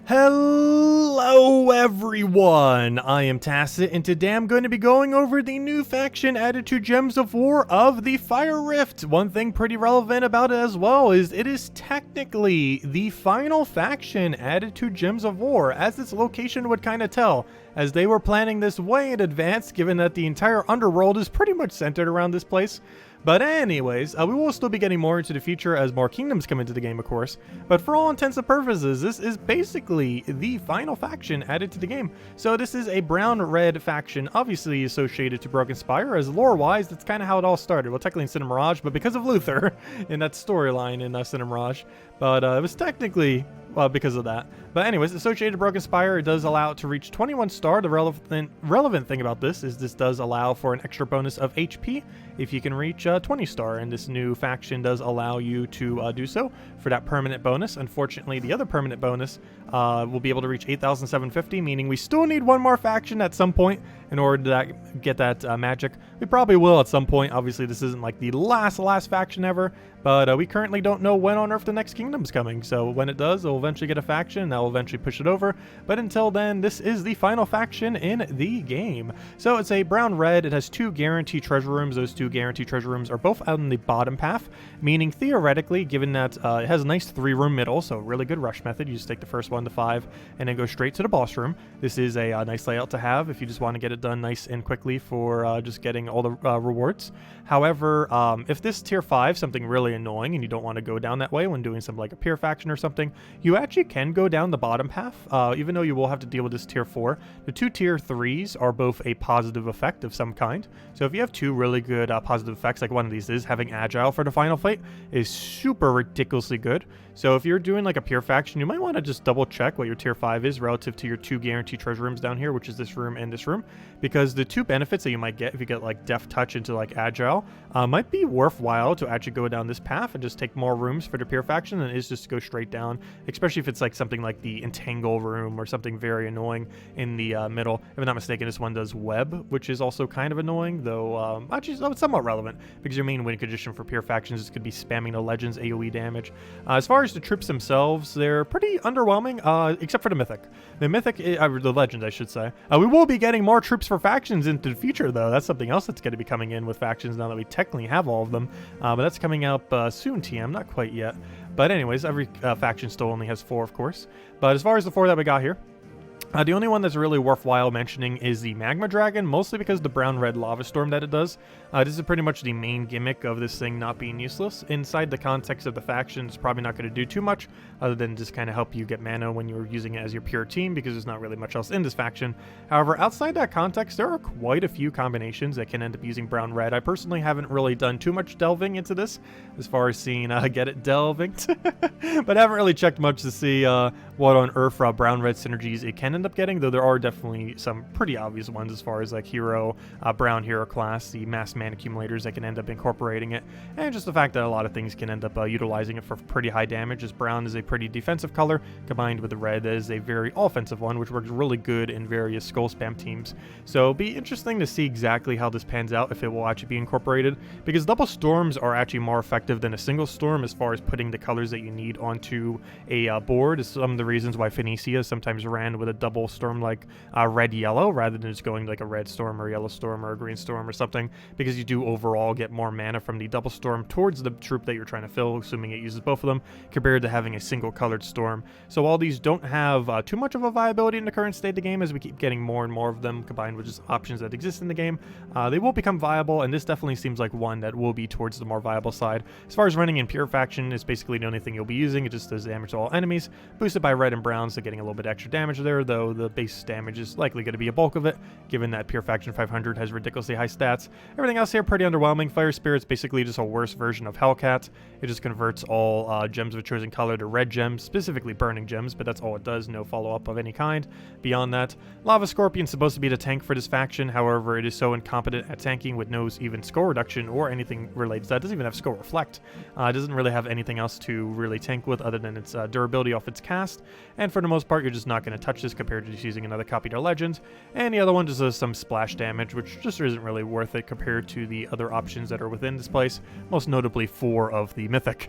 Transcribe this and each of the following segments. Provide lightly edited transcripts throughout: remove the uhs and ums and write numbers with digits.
Hello everyone, I am Tacit, and today I'm going to be going over the new faction added to Gems of War of the Fire Rift. One thing pretty relevant about it as well is it is technically the final faction added to Gems of War, as its location would kind of tell, as they were planning this way in advance, given that the entire underworld is pretty much centered around this place. But anyways, we will still be getting more into the future as more kingdoms come into the game, of course. But for all intents and purposes, this is basically the final faction added to the game. So this is a brown-red faction, obviously associated to Broken Spire, as lore-wise, that's kind of how it all started. Well, technically in Sin Mirage, but because of Luther in that storyline in Sin Mirage. But it was technically... well, because of that. But anyways, associated Broken Spire, it does allow it to reach 21 star. The relevant thing about this is this does allow for an extra bonus of HP if you can reach 20 star, and this new faction does allow you to do so for that permanent bonus. Unfortunately, the other permanent bonus will be able to reach 8,750, meaning we still need one more faction at some point in order to get that magic. We probably will at some point. Obviously, this isn't like the last faction ever, but we currently don't know when on earth the next kingdom's coming. So when it does, it'll eventually get a faction, and that will eventually push it over. But until then, this is the final faction in the game. So it's a brown-red. It has 2 guaranteed treasure rooms. Those 2 guaranteed treasure rooms are both out on the bottom path, meaning theoretically, given that it has a nice 3-room middle, so really good rush method. You just take the first 1 to 5 and then go straight to the boss room. This is a nice layout to have if you just want to get it done nice and quickly for just getting all the rewards. However, if this tier 5 something really annoying and you don't want to go down that way when doing something like a peer faction or something, you actually can go down the bottom path, even though you will have to deal with this tier 4. The 2 tier 3s are both a positive effect of some kind. So if you have 2 really good positive effects, like one of these is having agile for the final fight, is super ridiculously good. So if you're doing like a peer faction, you might want to just double check what your tier 5 is relative to your 2 guaranteed treasure rooms down here, which is this room and this room, because the 2 benefits that you might get if you get like deft touch into like agile might be worthwhile to actually go down this path and just take more rooms for the peer faction than it is just to go straight down, especially if it's like something like the entangle room or something very annoying in the middle. If I'm not mistaken, this one does web, which is also kind of annoying, though actually somewhat relevant, because your main win condition for peer factions is could be spamming the legends AoE damage. As far as the troops themselves, they're pretty underwhelming, except for the Mythic. The Mythic, the legends I should say. We will be getting more troops for factions into the future, though. That's something else that's going to be coming in with factions now that we technically have all of them, but that's coming up soon, TM, not quite yet. But anyways, every faction still only has 4, of course. But as far as the 4 that we got here, the only one that's really worthwhile mentioning is the Magma Dragon, mostly because the brown-red lava storm that it does. This is pretty much the main gimmick of this thing not being useless. Inside the context of the faction, it's probably not going to do too much, other than just kind of help you get mana when you're using it as your pure team, because there's not really much else in this faction. However, outside that context, there are quite a few combinations that can end up using brown-red. I personally haven't really done too much delving into this, as far as seeing, get it, delving, but I haven't really checked much to see what on earth brown-red synergies it can end up getting, though there are definitely some pretty obvious ones as far as like hero, brown hero class, the mass mana accumulators that can end up incorporating it, and just the fact that a lot of things can end up utilizing it for pretty high damage, as brown is a pretty defensive color, combined with the red that is a very offensive one, which works really good in various skull spam teams. So it'll be interesting to see exactly how this pans out, if it will actually be incorporated, because double storms are actually more effective than a single storm as far as putting the colors that you need onto a board. Is some of the reasons why Phoenicia sometimes ran with a double storm like red-yellow rather than just going like a red storm or yellow storm or a green storm or something, because you do overall get more mana from the double storm towards the troop that you're trying to fill, assuming it uses both of them, compared to having a single colored storm. So while these don't have too much of a viability in the current state of the game, as we keep getting more and more of them combined with just options that exist in the game, they will become viable, and this definitely seems like one that will be towards the more viable side. As far as running in pure faction, is basically the only thing you'll be using. It just does damage to all enemies, boosted by red and brown, so getting a little bit extra damage there, though the base damage is likely going to be a bulk of it, given that pure faction 500 has ridiculously high stats. Everything else here pretty underwhelming. Fire Spirit's basically just a worse version of Hellcat. It just converts all gems of a chosen color to red gems, specifically burning gems, but that's all it does, no follow-up of any kind beyond that. Lava Scorpion's supposed to be the tank for this faction, however it is so incompetent at tanking with no even score reduction or anything related to that. It doesn't even have score reflect. It doesn't really have anything else to really tank with other than its durability off its cast, and for the most part you're just not going to touch this compared to just using another copy to Legends, and the other one just does some splash damage, which just isn't really worth it compared to the other options that are within this place, most notably 4 of the Mythic.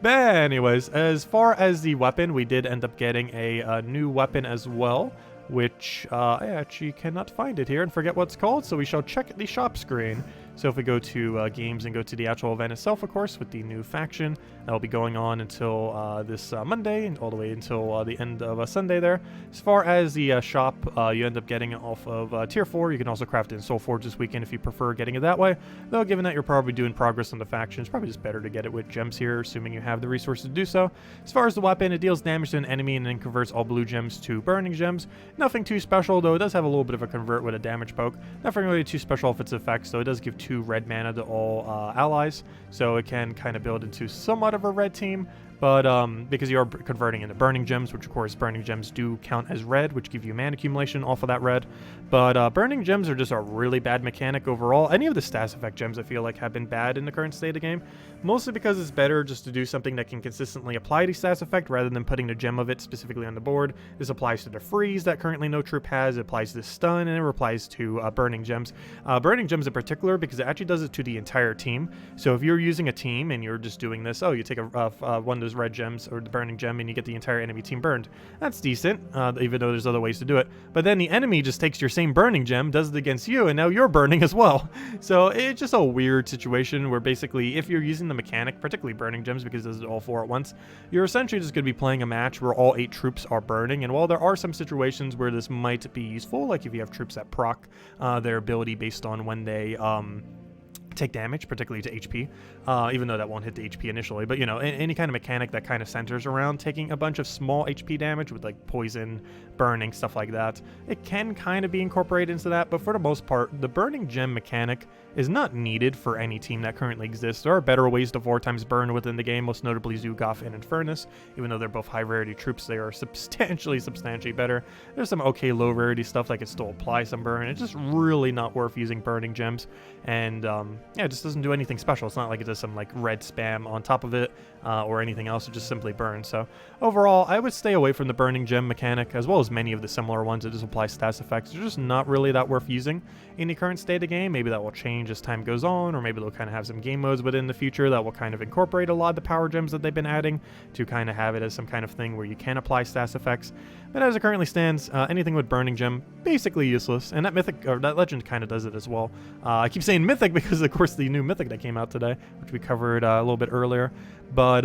But anyways, as far as the weapon, we did end up getting a new weapon as well, which I actually cannot find it here and forget what it's called, so we shall check the shop screen. So if we go to games and go to the actual event itself, of course, with the new faction, that will be going on until this Monday and all the way until the end of Sunday there. As far as the shop, you end up getting it off of Tier 4. You can also craft it in Soulforge this weekend if you prefer getting it that way. Though, given that you're probably doing progress on the faction, it's probably just better to get it with gems here, assuming you have the resources to do so. As far as the weapon, it deals damage to an enemy and then converts all blue gems to burning gems. Nothing too special, though it does have a little bit of a convert with a damage poke. Nothing really too special off its effects, though it does give 2 red mana to all allies, so it can kind of build into somewhat of a red team. But because you are converting into burning gems, which of course burning gems do count as red, which give you mana accumulation off of that red. But burning gems are just a really bad mechanic overall. Any of the status effect gems I feel like have been bad in the current state of the game, mostly because it's better just to do something that can consistently apply the status effect rather than putting the gem of it specifically on the board. This applies to the freeze that currently no troop has, it applies to stun, and it applies to burning gems. Burning gems in particular because it actually does it to the entire team. So if you're using a team and you're just doing this, you take one of those red gems or the burning gem and you get the entire enemy team burned. That's decent, even though there's other ways to do it. But then the enemy just takes your same burning gem, does it against you, and now you're burning as well. So it's just a weird situation where basically if you're using the mechanic, particularly burning gems because it does it all 4 at once, you're essentially just going to be playing a match where all 8 troops are burning. And while there are some situations where this might be useful, like if you have troops that proc their ability based on when they take damage, particularly to HP, even though that won't hit the HP initially, but you know, any kind of mechanic that kind of centers around taking a bunch of small HP damage with like poison, burning, stuff like that, it can kind of be incorporated into that. But for the most part, the burning gem mechanic is not needed for any team that currently exists. There are better ways to 4 times burn within the game, most notably Zugaf and Infernus. Even though they're both high rarity troops, they are substantially better. There's some okay low rarity stuff that can still apply some burn. It's just really not worth using burning gems, and yeah, it just doesn't do anything special. It's not like it does some like red spam on top of it or anything else. It just simply burns. So overall, I would stay away from the burning gem mechanic, as well as many of the similar ones that just apply stats effects. They're just not really that worth using in the current state of the game. Maybe that will change as time goes on, or maybe they'll kind of have some game modes within the future that will kind of incorporate a lot of the power gems that they've been adding to kind of have it as some kind of thing where you can apply stats effects. But as it currently stands, anything with burning gem, basically useless. And that Mythic, or that Legend kind of does it as well. I keep saying Mythic because, of course, the new Mythic that came out today, which we covered a little bit earlier. But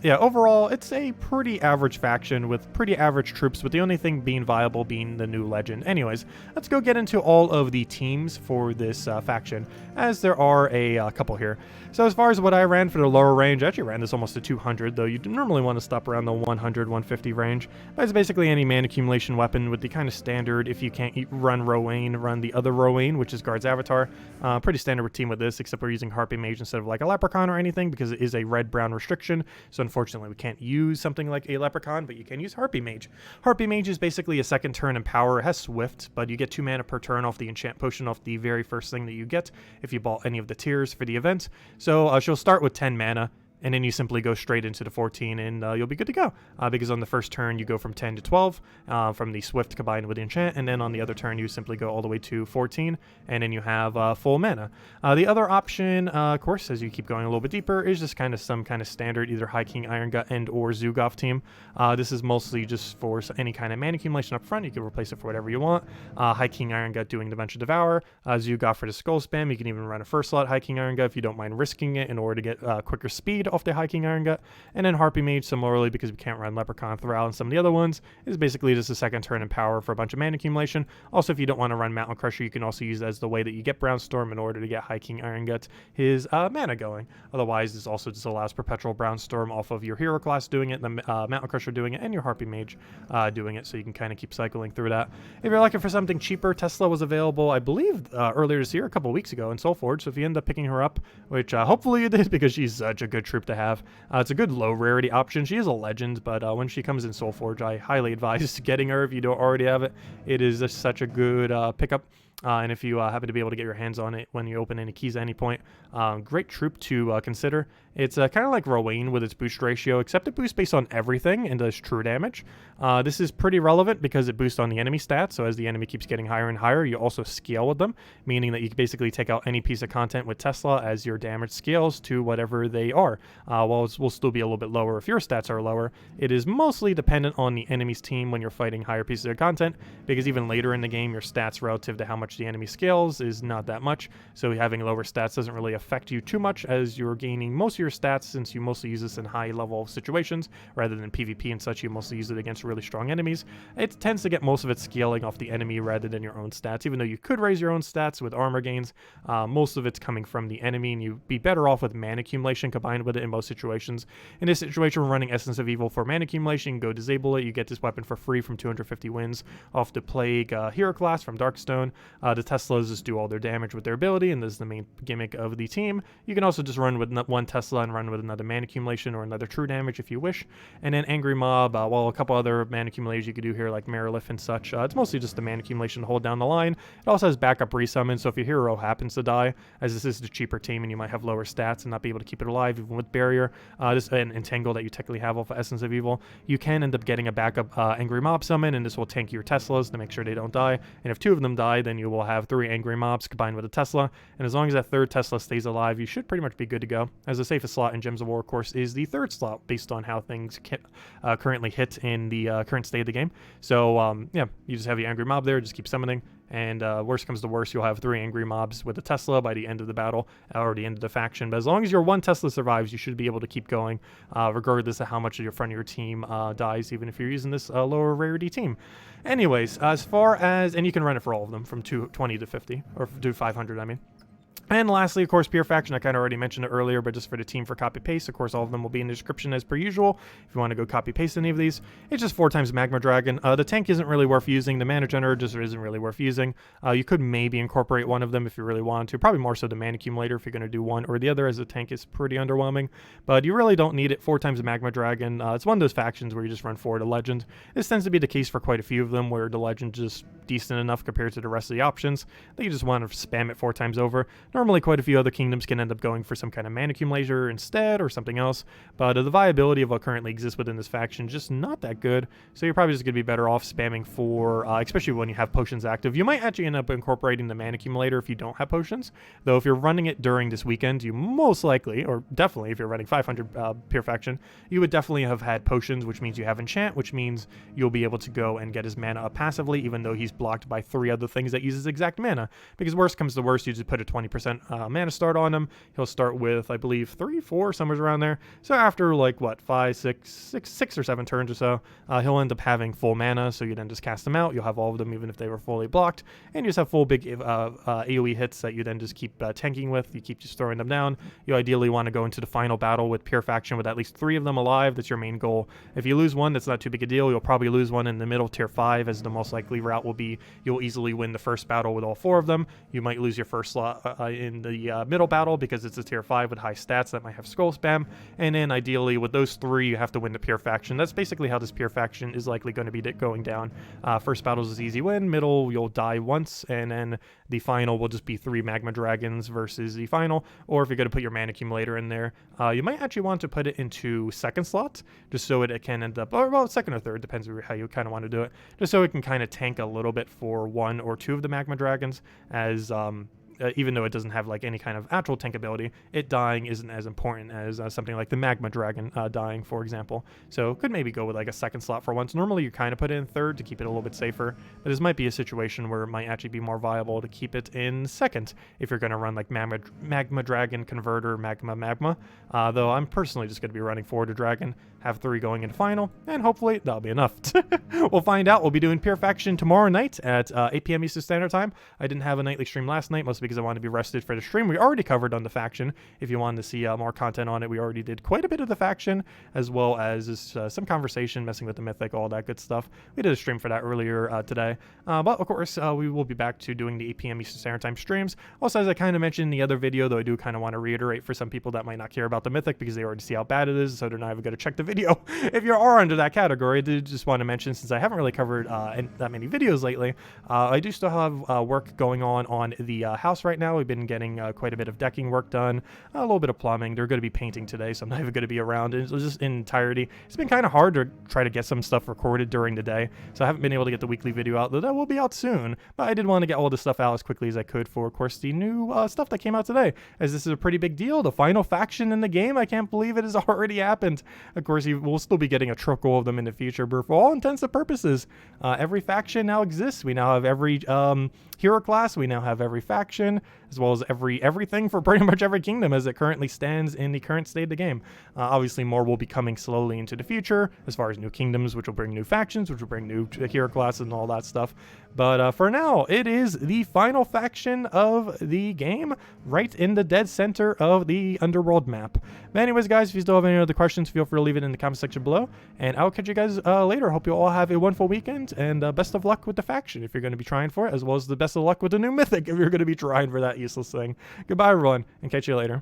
yeah, overall, it's a pretty average faction with pretty average troops, with the only thing being viable being the new Legend. Anyways, let's go get into all of the teams for this faction, as there are a couple here. So as far as what I ran for the lower range, I actually ran this almost to 200, though you normally want to stop around the 100, 150 range. But it's basically any mana accumulation weapon with the kind of standard, if you can't run Rowain, run the other Rowain, which is Guard's Avatar. Pretty standard team with this, except we're using Harpy Mage instead of like a Leprechaun or anything, because it is a red-brown restriction. So unfortunately, we can't use something like a Leprechaun, but you can use Harpy Mage. Harpy Mage is basically a second turn in power. It has Swift, but you get 2 mana per turn off the enchant potion off the very first thing that you get if you bought any of the tiers for the event. So she'll start with 10 mana, and then you simply go straight into the 14 and you'll be good to go. Because on the first turn you go from 10 to 12 from the Swift combined with the enchant, and then on the other turn you simply go all the way to 14, and then you have full mana. The other option, of course, as you keep going a little bit deeper, is just kind of some kind of standard either High King Iron Gut and or Zugaf team. This is mostly just for any kind of mana accumulation up front. You can replace it for whatever you want. High King Iron Gut doing the bunch of Devour, Zugaf for the skull spam. You can even run a first slot High King Iron Gut if you don't mind risking it in order to get quicker speed off the High King Iron Gut. And then Harpy Mage, similarly, because we can't run Leprechaun, Thrall, and some of the other ones, is basically just a second turn in power for a bunch of mana accumulation. Also, if you don't want to run Mountain Crusher, you can also use that as the way that you get Brownstorm in order to get High King Iron Gut his mana going. Otherwise, this also just allows Perpetual Brownstorm off of your hero class doing it, the Mountain Crusher doing it, and your Harpy Mage doing it, so you can kind of keep cycling through that. If you're looking for something cheaper, Tesla was available, I believe, earlier this year, a couple weeks ago in Soulforge, so if you end up picking her up, which hopefully you did, because she's such a good troop to have. It's a good low rarity option. She is a legend, but when she comes in Soulforge, I highly advise getting her if you don't already have it. It is just such a good pickup. And if you happen to be able to get your hands on it when you open any keys at any point, great troop to consider. It's kind of like Rowan with its boost ratio, except it boosts based on everything and does true damage. This is pretty relevant because it boosts on the enemy stats, so as the enemy keeps getting higher and higher, you also scale with them, meaning that you can basically take out any piece of content with Tesla as your damage scales to whatever they are. While it will still be a little bit lower if your stats are lower, it is mostly dependent on the enemy's team when you're fighting higher pieces of content, because even later in the game, your stats relative to how much the enemy scales is not that much, so having lower stats doesn't really affect you too much as you're gaining most of your stats, since you mostly use this in high level situations rather than PvP and such. You mostly use it against really strong enemies. It tends to get most of its scaling off the enemy rather than your own stats, even though you could raise your own stats with armor gains. Most of it's coming from the enemy, and you'd be better off with mana accumulation combined with it in most situations. In this situation, we're running Essence of Evil for mana accumulation. You can go disable it. You get this weapon for free from 250 wins off the Plague hero class from Darkstone. The Teslas just do all their damage with their ability, and this is the main gimmick of the team. You can also just run with one Tesla and run with another mana accumulation or another true damage if you wish. And then Angry Mob, well, a couple other mana accumulators you could do here like Marilith and such. It's mostly just the mana accumulation to hold down the line. It also has backup resummon, so if your hero happens to die, as this is the cheaper team and you might have lower stats and not be able to keep it alive even with barrier, this and entangle that you technically have off of Essence of Evil, you can end up getting a backup Angry Mob summon, and this will tank your Teslas to make sure they don't die. And if two of them die, then you will have 3 Angry Mobs combined with a Tesla, and as long as that third Tesla stays alive, you should pretty much be good to go, as the safest slot in Gems of War, of course, is the third slot based on how things currently hit in the current state of the game. So yeah, you just have your Angry Mob there, just keep summoning, and worst comes to worst, you'll have 3 Angry Mobs with a Tesla by the end of the battle or the end of the faction. But as long as your one Tesla survives, you should be able to keep going regardless of how much of your front of your team dies, even if you're using this lower rarity team. Anyways, as far as, and you can run it for all of them from 220 to 50, or do 500, I mean. And lastly, of course, Pure Faction. I kind of already mentioned it earlier, but just for the team for copy-paste, of course, all of them will be in the description as per usual. If you want to go copy-paste any of these, it's just 4 times Magma Dragon. The tank isn't really worth using. The Mana Generator just isn't really worth using. You could maybe incorporate one of them if you really wanted to. Probably more so the Mana Accumulator if you're going to do one or the other, as the tank is pretty underwhelming. But you really don't need it. 4 times Magma Dragon. It's one of those factions where you just run forward to Legend. This tends to be the case for quite a few of them, where the Legend is just decent enough compared to the rest of the options that you just want to spam it 4 times over. Normally, quite a few other kingdoms can end up going for some kind of mana accumulator instead or something else, but the viability of what currently exists within this faction is just not that good, so you're probably just going to be better off spamming for, especially when you have potions active. You might actually end up incorporating the mana accumulator if you don't have potions, though if you're running it during this weekend, you most likely, or definitely if you're running 500 Pure Faction, you would definitely have had potions, which means you have enchant, which means you'll be able to go and get his mana up passively, even though he's blocked by 3 other things that uses exact mana, because worst comes to worst, you just put a 20% mana start on him. He'll start with, I believe, 3, 4, somewhere around there. So after like what, 5, 6 or 7 turns or so, he'll end up having full mana. So you then just cast them out. You'll have all of them, even if they were fully blocked, and you just have full big AOE hits that you then just keep tanking with. You keep just throwing them down. You ideally want to go into the final battle with Pure Faction with at least 3 of them alive. That's your main goal. If you lose one, that's not too big a deal. You'll probably lose one in the middle tier 5, as the most likely route will be you'll easily win the first battle with all 4 of them. You might lose your first slot in the middle battle because it's a tier 5 with high stats that might have scroll spam, and then ideally with those 3 you have to win the Pure Faction. That's basically how this Pure Faction is likely going to be going down. First battles is easy win, middle you'll die once, and then the final will just be 3 Magma Dragons versus the final. Or if you're going to put your Mana Accumulator in there, you might actually want to put it into second slot, just so it can end up, or well, second or third, depends how you kind of want to do it, just so it can kind of tank a little bit for 1 or 2 of the Magma Dragons, as even though it doesn't have like any kind of actual tank ability, it dying isn't as important as something like the Magma Dragon dying, for example. So could maybe go with like a second slot for once. Normally you kind of put it in third to keep it a little bit safer, but this might be a situation where it might actually be more viable to keep it in second if you're going to run like Magma Dragon Converter, Magma. Though I'm personally just going to be running forward to Dragon, have 3 going into final, and hopefully that'll be enough. We'll find out. We'll be doing Pure Faction tomorrow night at 8 p.m. Eastern Standard Time. I didn't have a nightly stream last night, mostly because I wanted to be rested for the stream. We already covered on the faction. If you wanted to see more content on it, we already did quite a bit of the faction, as well as some conversation, messing with the Mythic, all that good stuff. We did a stream for that earlier today. But of course, we will be back to doing the 8 p.m. Eastern Standard Time streams. Also, as I kind of mentioned in the other video, though I do kind of want to reiterate for some people that might not care about the Mythic because they already see how bad it is, so they're not even going to check the video if you are under that category. I did just want to mention, since I haven't really covered that many videos lately, I do still have work going on the house right now. We've been getting quite a bit of decking work done, a little bit of plumbing. They're going to be painting today, so I'm not even going to be around. It was just in entirety. It's been kind of hard to try to get some stuff recorded during the day, so I haven't been able to get the weekly video out, though that will be out soon. But I did want to get all the stuff out as quickly as I could for, of course, the new stuff that came out today, as this is a pretty big deal. The final faction in the game, I can't believe it has already happened. Of course, we'll still be getting a trickle of them in the future, but for all intents and purposes, every faction now exists. We now have every hero class, we now have every faction, as well as everything for pretty much every kingdom as it currently stands in the current state of the game. Obviously, more will be coming slowly into the future, as far as new kingdoms, which will bring new factions, which will bring new hero classes and all that stuff. But for now, it is the final faction of the game, right in the dead center of the underworld map. But anyways, guys, if you still have any other questions, feel free to leave it in the comment section below, and I'll catch you guys later. Hope you all have a wonderful weekend, and best of luck with the faction if you're going to be trying for it, as well as the best of luck with the new Mythic if you're going to be trying for that useless thing. Goodbye, everyone, and catch you later.